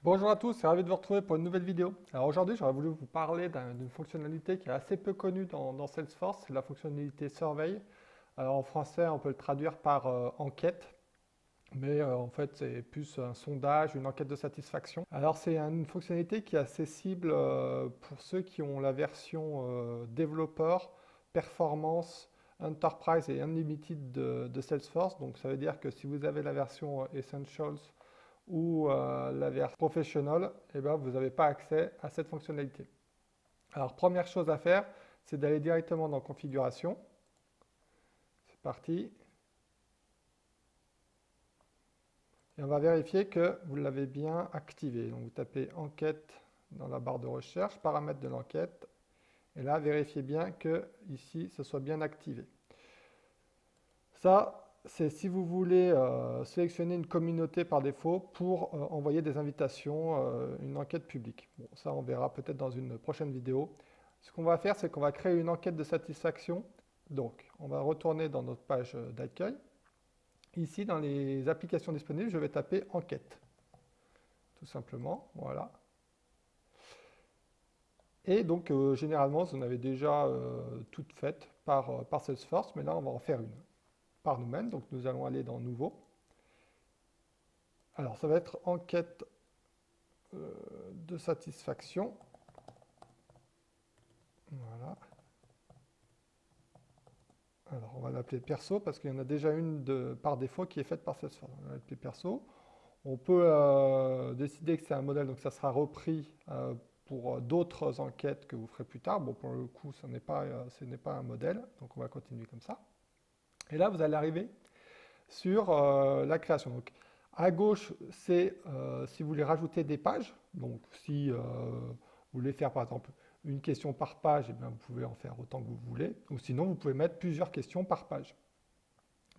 Bonjour à tous et ravi de vous retrouver pour une nouvelle vidéo. Alors aujourd'hui, j'aurais voulu vous parler d'une fonctionnalité qui est assez peu connue dans Salesforce, c'est la fonctionnalité Survey. Alors en français, on peut le traduire par enquête, mais en fait, c'est plus un sondage, une enquête de satisfaction. Alors c'est une fonctionnalité qui est accessible pour ceux qui ont la version développeur, performance, enterprise et unlimited de Salesforce. Donc ça veut dire que si vous avez la version Essentials ou la version professionnelle, eh ben, vous n'avez pas accès à cette fonctionnalité. Alors, première chose à faire, c'est d'aller directement dans Configuration. C'est parti. Et on va vérifier que vous l'avez bien activé. Donc, vous tapez Enquête dans la barre de recherche, paramètres de l'enquête. Et là, vérifiez bien que ici, ce soit bien activé. Ça, c'est si vous voulez sélectionner une communauté par défaut pour envoyer des invitations, une enquête publique. Bon, ça, on verra peut-être dans une prochaine vidéo. Ce qu'on va faire, c'est qu'on va créer une enquête de satisfaction. Donc, on va retourner dans notre page d'accueil. Ici, dans les applications disponibles, je vais taper enquête. Tout simplement, voilà. Et donc, généralement, vous en avez déjà toutes faites par Salesforce, mais là, on va en faire une par nous-mêmes. Donc, nous allons aller dans Nouveau. Alors, ça va être enquête de satisfaction. Voilà. Alors, on va l'appeler perso parce qu'il y en a déjà une par défaut qui est faite par Salesforce. On va l'appeler perso. On peut décider que c'est un modèle, donc ça sera repris pour d'autres enquêtes que vous ferez plus tard. Bon, pour le coup, ce n'est pas un modèle, donc on va continuer comme ça. Et là, vous allez arriver sur la création. Donc, à gauche, c'est si vous voulez rajouter des pages. Donc, si vous voulez faire par exemple une question par page, eh bien, vous pouvez en faire autant que vous voulez. Ou sinon, vous pouvez mettre plusieurs questions par page.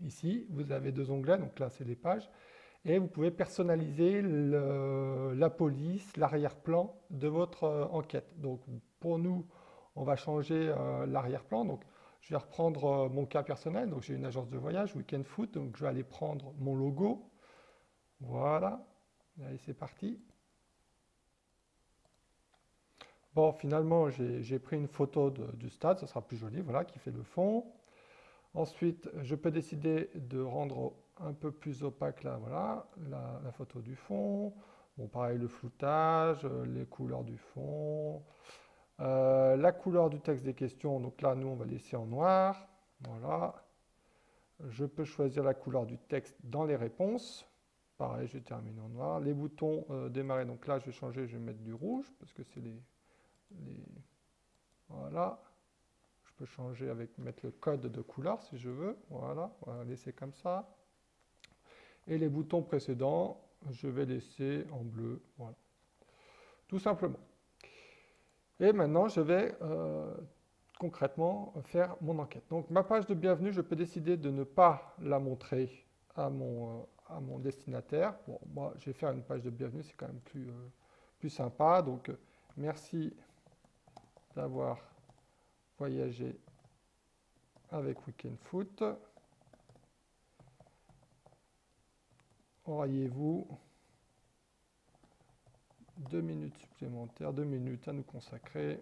Ici, vous avez deux onglets, donc là, c'est les pages. Et vous pouvez personnaliser la police, l'arrière-plan de votre enquête. Donc, pour nous, on va changer l'arrière-plan. Donc, je vais reprendre mon cas personnel. Donc, j'ai une agence de voyage, Weekend Food. Donc, je vais aller prendre mon logo. Voilà. Allez, c'est parti. Bon, finalement, j'ai pris une photo du stade. Ça sera plus joli. Voilà, qui fait le fond. Ensuite, je peux décider de rendre un peu plus opaque là, voilà, la photo du fond. Bon, pareil, le floutage, les couleurs du fond. La couleur du texte des questions, donc là, nous, on va laisser en noir. Voilà. Je peux choisir la couleur du texte dans les réponses. Pareil, je termine en noir. Les boutons démarrer, donc là, je vais changer, je vais mettre du rouge, parce que c'est voilà. Je peux changer avec, mettre le code de couleur si je veux. Voilà, on va laisser comme ça. Et les boutons précédents, je vais laisser en bleu. Voilà, tout simplement. Et maintenant, je vais concrètement faire mon enquête. Donc ma page de bienvenue, je peux décider de ne pas la montrer à mon destinataire. Bon, moi, je vais faire une page de bienvenue, c'est quand même plus sympa. Donc, merci d'avoir voyagé avec Weekend Foot. Auriez-vous 2 minutes supplémentaires, 2 minutes à nous consacrer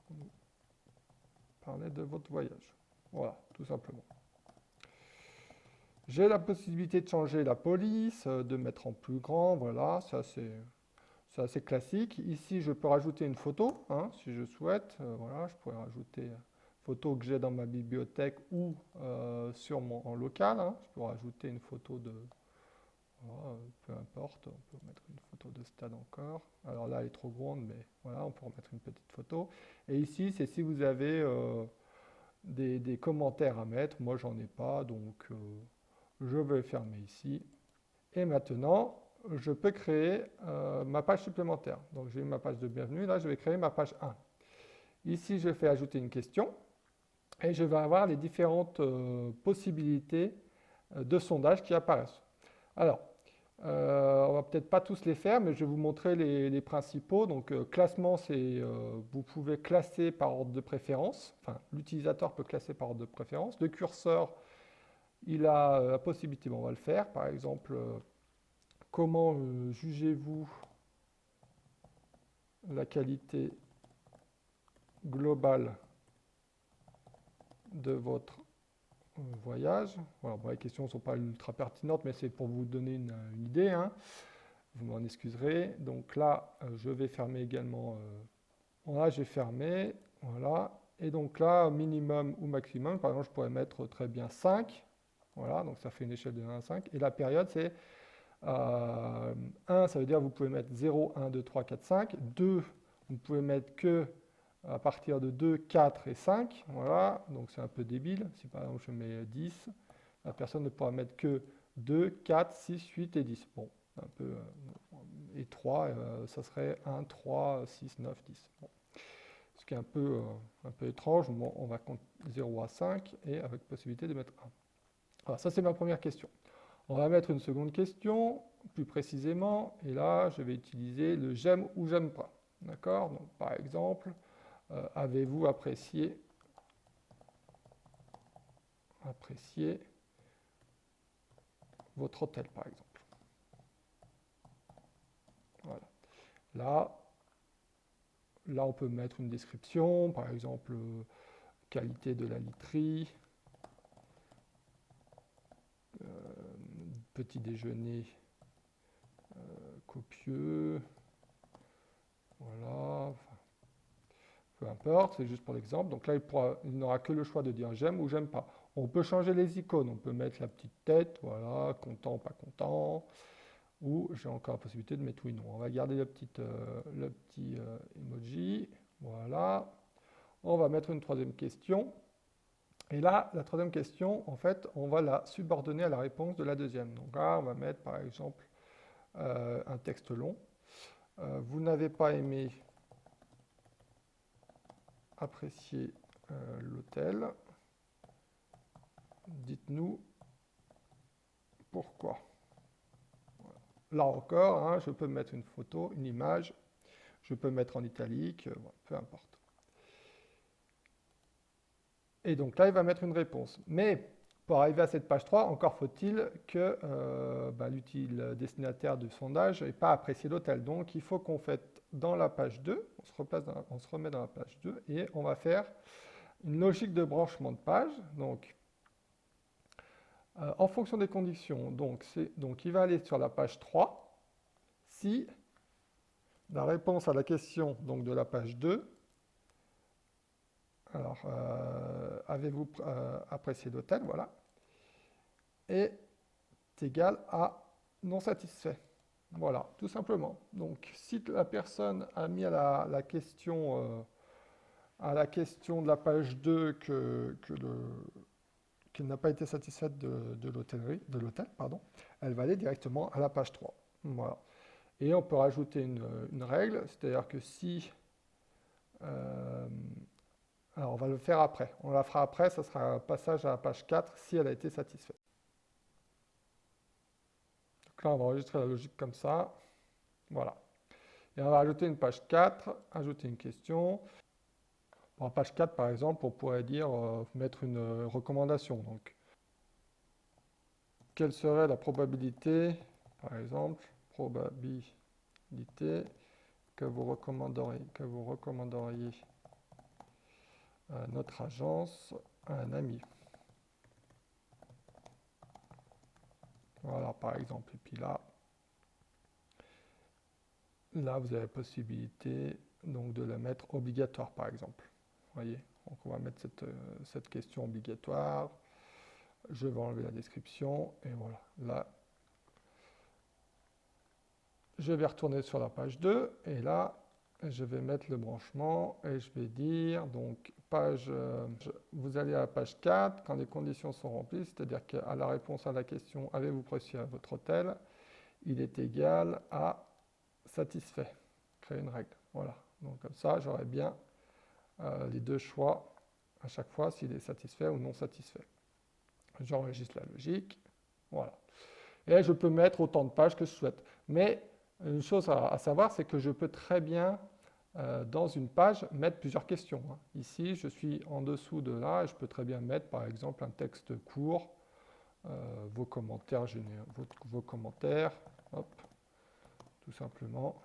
pour nous parler de votre voyage. Voilà, tout simplement. J'ai la possibilité de changer la police, de mettre en plus grand, voilà, ça c'est assez classique. Ici, je peux rajouter une photo, hein, si je souhaite. Voilà, je pourrais rajouter une photo que j'ai dans ma bibliothèque ou en local. Hein. Je peux rajouter une photo de... Voilà, peu importe, on peut mettre une photo de stade encore. Alors là, elle est trop grande, mais voilà, on peut remettre une petite photo. Et ici, c'est si vous avez des commentaires à mettre. Moi, j'en ai pas, donc je vais fermer ici. Et maintenant, je peux créer ma page supplémentaire. Donc j'ai ma page de bienvenue, là je vais créer ma page 1. Ici, je fais ajouter une question et je vais avoir les différentes possibilités de sondage qui apparaissent. Alors, on va peut-être pas tous les faire, mais je vais vous montrer les principaux. Donc classement, c'est vous pouvez classer par ordre de préférence. Enfin, l'utilisateur peut classer par ordre de préférence. Le curseur, Il a la possibilité, bon, on va le faire, par exemple, comment jugez-vous la qualité globale de votre voyage? Voilà, bon, les questions ne sont pas ultra pertinentes, mais c'est pour vous donner une idée, hein. Vous m'en excuserez. Donc là, je vais fermer également. Voilà, j'ai fermé. Voilà. Et donc là, minimum ou maximum, par exemple, je pourrais mettre très bien 5. Voilà, donc ça fait une échelle de 1 à 5. Et la période, c'est 1, ça veut dire que vous pouvez mettre 0, 1, 2, 3, 4, 5. 2, vous ne pouvez mettre que à partir de 2, 4 et 5. Voilà, donc c'est un peu débile. Si par exemple je mets 10, la personne ne pourra mettre que 2, 4, 6, 8 et 10. Bon, un peu. Et 3, ça serait 1, 3, 6, 9, 10. Bon. Ce qui est un peu étrange. Bon, on va compter 0 à 5 et avec possibilité de mettre 1. Alors ça, c'est ma première question. On va mettre une seconde question, plus précisément, et là, je vais utiliser le j'aime ou j'aime pas. D'accord? Donc, par exemple, avez-vous apprécié votre hôtel, par exemple? Voilà. Là, on peut mettre une description, par exemple, qualité de la literie, petit déjeuner copieux, voilà, enfin, peu importe, c'est juste pour l'exemple. Donc là, il n'aura que le choix de dire j'aime ou j'aime pas. On peut changer les icônes, on peut mettre la petite tête, voilà, content, pas content, ou j'ai encore la possibilité de mettre oui, non. On va garder le petit emoji, voilà. On va mettre une troisième question. Et là, la troisième question, en fait, on va la subordonner à la réponse de la deuxième. Donc là, on va mettre par exemple un texte long. Vous n'avez pas aimé apprécier l'hôtel. Dites-nous pourquoi. Voilà. Là encore, hein, je peux mettre une photo, une image, je peux mettre en italique, voilà, peu importe. Et donc là, il va mettre une réponse. Mais pour arriver à cette page 3, encore faut-il que l'utile destinataire du sondage n'ait pas apprécié l'hôtel. Donc il faut qu'on fasse dans la page 2, on se remet dans la page 2 et on va faire une logique de branchement de page. Donc, en fonction des conditions, donc il va aller sur la page 3 si la réponse à la question donc, de la page 2, alors avez-vous apprécié l'hôtel, voilà, est égal à non satisfait. Voilà, tout simplement. Donc, si la personne a mis à la question de la page 2 qu'elle n'a pas été satisfaite de l'hôtel, pardon, elle va aller directement à la page 3. Voilà. Et on peut rajouter une règle, c'est-à-dire que si... alors, on va le faire après. On la fera après, ça sera un passage à la page 4 si elle a été satisfaite. Donc là, on va enregistrer la logique comme ça. Voilà. Et on va ajouter une page 4, ajouter une question. En page 4, par exemple, on pourrait dire mettre une recommandation. Donc, quelle serait la probabilité, par exemple, probabilité que vous recommanderiez notre agence à un ami. Voilà, par exemple. Et puis là, vous avez la possibilité donc, de la mettre obligatoire, par exemple. Vous voyez, donc on va mettre cette question obligatoire. Je vais enlever la description et voilà. Là, je vais retourner sur la page 2 et là, je vais mettre le branchement et je vais dire donc vous allez à la page 4 quand les conditions sont remplies, c'est-à-dire qu'à la réponse à la question avez-vous apprécié votre hôtel, il est égal à satisfait. Créer une règle. Voilà. Donc comme ça, j'aurai bien les deux choix à chaque fois s'il est satisfait ou non satisfait. J'enregistre la logique. Voilà. Et je peux mettre autant de pages que je souhaite. Mais une chose à savoir, c'est que je peux très bien, dans une page, mettre plusieurs questions. Ici, je suis en dessous de là, et je peux très bien mettre, par exemple, un texte court, vos commentaires généraux, vos commentaires, hop, tout simplement.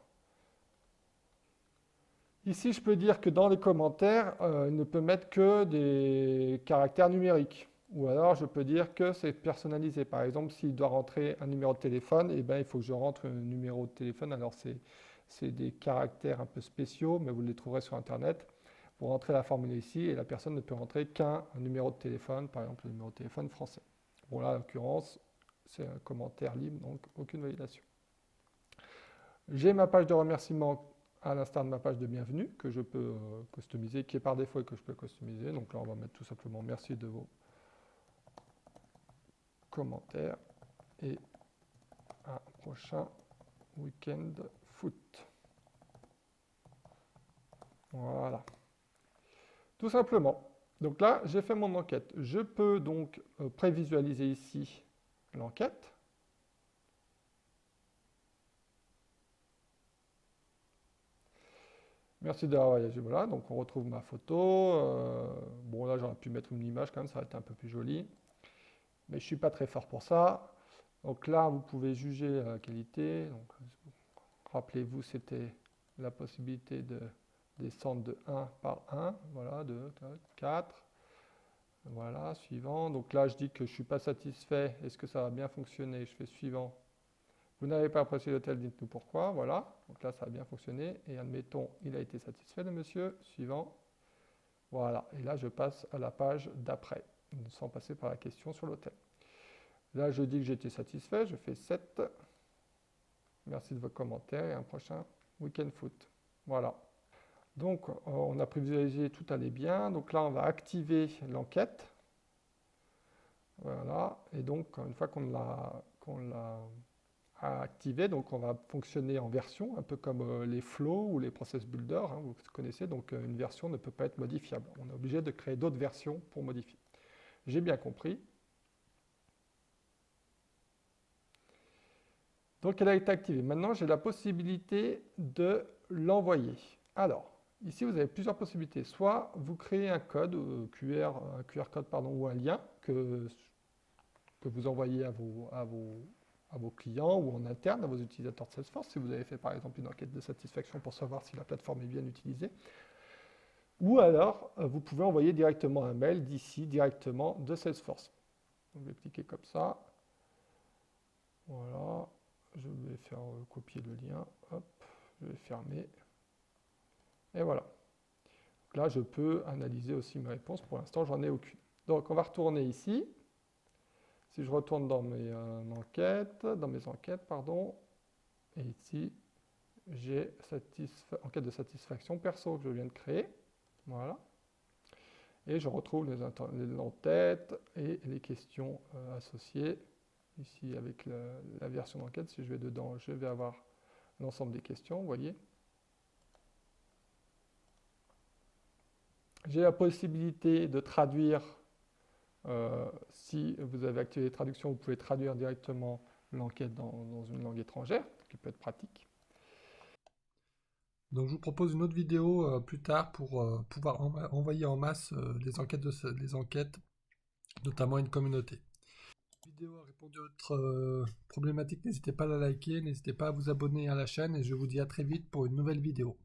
Ici, je peux dire que dans les commentaires, il ne peut mettre que des caractères numériques. Ou alors, je peux dire que c'est personnalisé. Par exemple, s'il doit rentrer un numéro de téléphone, eh ben, il faut que je rentre un numéro de téléphone. Alors, c'est des caractères un peu spéciaux, mais vous les trouverez sur Internet. Vous rentrez la formule ici et la personne ne peut rentrer qu'un numéro de téléphone, par exemple le numéro de téléphone français. Bon, là, en l'occurrence, c'est un commentaire libre, donc aucune validation. J'ai ma page de remerciement à l'instar de ma page de bienvenue que je peux customiser, qui est par défaut et que je peux customiser. Donc là, on va mettre tout simplement merci de vos commentaires et un prochain week-end foot. Voilà. Tout simplement. Donc là, j'ai fait mon enquête. Je peux donc prévisualiser ici l'enquête. Merci d'avoir voyagé. Voilà, donc on retrouve ma photo. Bon, là, j'aurais pu mettre une image quand même, ça aurait été un peu plus joli. Mais je ne suis pas très fort pour ça. Donc là, vous pouvez juger la qualité. Donc, rappelez-vous, c'était la possibilité de descendre de 1 par 1. Voilà, 2, 4. Voilà, suivant. Donc là, je dis que je ne suis pas satisfait. Est-ce que ça va bien fonctionner? Je fais suivant. Vous n'avez pas apprécié l'hôtel, dites-nous pourquoi. Voilà. Donc là, ça a bien fonctionné. Et admettons, il a été satisfait, le monsieur. Suivant. Voilà. Et là, je passe à la page d'après, sans passer par la question sur l'hôtel. Là, je dis que j'étais satisfait. Je fais 7. Merci de vos commentaires et un prochain week-end foot. Voilà. Donc, on a prévisualisé, tout allait bien. Donc là, on va activer l'enquête. Voilà. Et donc, une fois qu'on l'a activé, donc on va fonctionner en version, un peu comme les flows ou les process builders, hein, vous connaissez. Donc, une version ne peut pas être modifiable. On est obligé de créer d'autres versions pour modifier. J'ai bien compris. Donc, elle a été activée. Maintenant, j'ai la possibilité de l'envoyer. Alors, ici, vous avez plusieurs possibilités. Soit vous créez un code un QR code pardon, ou un lien que vous envoyez à vos clients ou en interne à vos utilisateurs de Salesforce, si vous avez fait par exemple une enquête de satisfaction pour savoir si la plateforme est bien utilisée. Ou alors, vous pouvez envoyer directement un mail d'ici, directement de Salesforce. Donc, je vais cliquer comme ça. Voilà. Je vais faire copier le lien. Hop, je vais fermer. Et voilà. Donc là, je peux analyser aussi mes réponses. Pour l'instant, j'en ai aucune. Donc, on va retourner ici. Si je retourne dans mes enquêtes, pardon, et ici, j'ai enquête de satisfaction perso que je viens de créer. Voilà. Et je retrouve les en-tête et les questions associées. Ici, avec la version d'enquête, si je vais dedans, je vais avoir l'ensemble des questions, vous voyez. J'ai la possibilité de traduire, si vous avez activé les traductions, vous pouvez traduire directement l'enquête dans une langue étrangère, ce qui peut être pratique. Donc je vous propose une autre vidéo plus tard pour pouvoir envoyer en masse les enquêtes, notamment à une communauté. Si la vidéo a répondu à votre problématique, n'hésitez pas à la liker, n'hésitez pas à vous abonner à la chaîne et je vous dis à très vite pour une nouvelle vidéo.